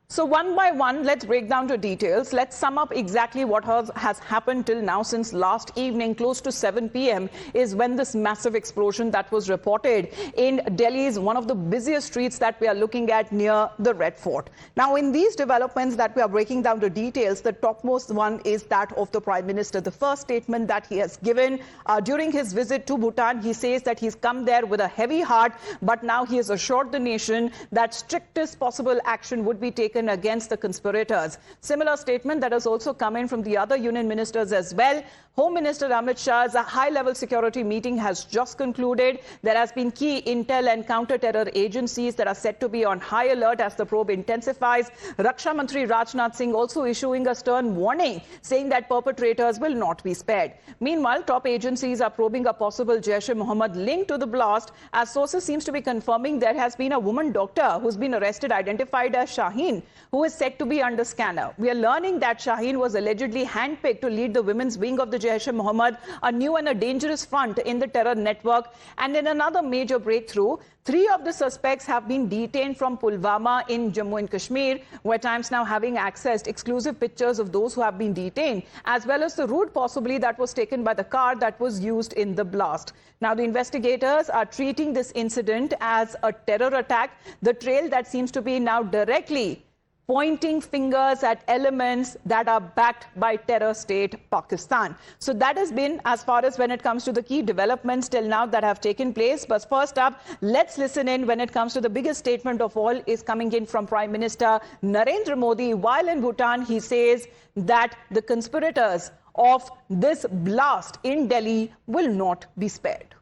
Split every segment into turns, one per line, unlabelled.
So one by one, let's break down the details. Let's sum up exactly what has happened till now. Since last evening, close to 7 p.m. is when this massive explosion that was reported in Delhi's one of the busiest streets that we are looking at near the Red Fort. Now, in these developments that we are breaking down the details, the topmost one is that of the Prime Minister. The first statement that he has given during his visit to Bhutan, he says that he's come there with a heavy heart, but now he has assured the nation that strictest possible action would be taken against the conspirators. Similar statement that has also come in from the other union ministers as well. Home Minister Amit Shah's high-level security meeting has just concluded. There has been key intel and counter-terror agencies that are set to be on high alert as the probe intensifies. Raksha Mantri Rajnath Singh also issuing a stern warning, saying that perpetrators will not be spared. Meanwhile, top agencies are probing a possible Jaish-e-Mohammed link to the blast, as sources seems to be confirming there has been a woman doctor who's been arrested, identified as Shaheen, who is said to be under scanner. We are learning that Shaheen was allegedly handpicked to lead the women's wing of the Jaish-e-Mohammed, a new and a dangerous front in the terror network. And in another major breakthrough, 3 of the suspects have been detained from Pulwama in Jammu and Kashmir, where Times Now having accessed exclusive pictures of those who have been detained, as well as the route possibly that was taken by the car that was used in the blast. Now, the investigators are treating this incident as a terror attack, the trail that seems to be now directly pointing fingers at elements that are backed by terror state Pakistan. So that has been as far as when it comes to the key developments till now that have taken place. But first up, let's listen in when it comes to the biggest statement of all is coming in from Prime Minister Narendra Modi. While in Bhutan, he says that the conspirators of this blast in Delhi will not be spared.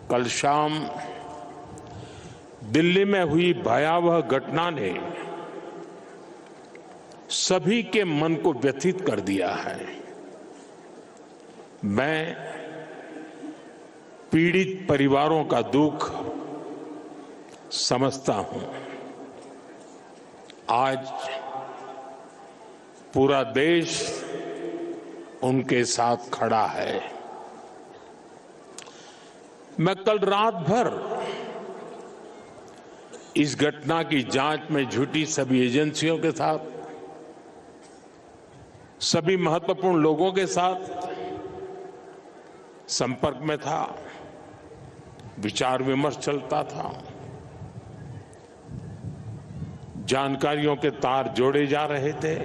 कल शाम दिल्ली में हुई भयावह घटना ने सभी के मन को व्यथित कर दिया है। मैं पीड़ित परिवारों का दुख समझता हूं। आज पूरा देश उनके साथ खड़ा है। मैं कल रात भर इस घटना की जांच में जुटी सभी एजेंसियों के साथ, सभी महत्वपूर्ण लोगों के साथ संपर्क में था, विचार विमर्श चलता था, जानकारियों के तार जोड़े जा रहे थे।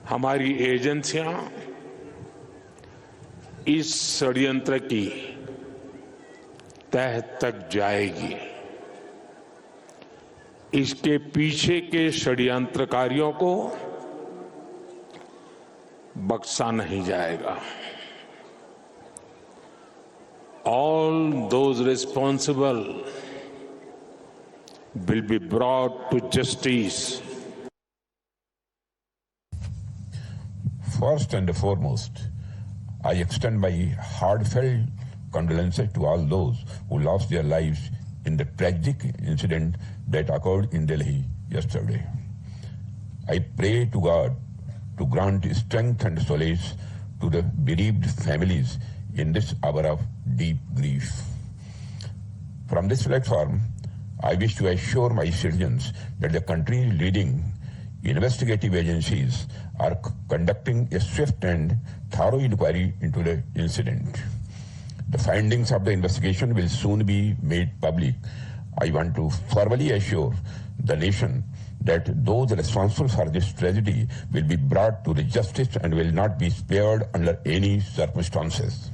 हमारी एजेंसियां इस षड्यंत्र की तह तक जाएगी। इसके पीछे के षड्यंत्रकारियों को बख्शा नहीं जाएगा। All those responsible will be brought to justice.
First and foremost, I extend my heartfelt condolences to all those who lost their lives in the tragic incident that occurred in Delhi yesterday. I pray to God to grant strength and solace to the bereaved families in this hour of deep grief. From this platform, I wish to assure my citizens that the country's leading investigative agencies are conducting a swift and thorough inquiry into the incident. The findings of the investigation will soon be made public. I want to formally assure the nation that those responsible for this tragedy will be brought to the justice and will not be spared under any circumstances.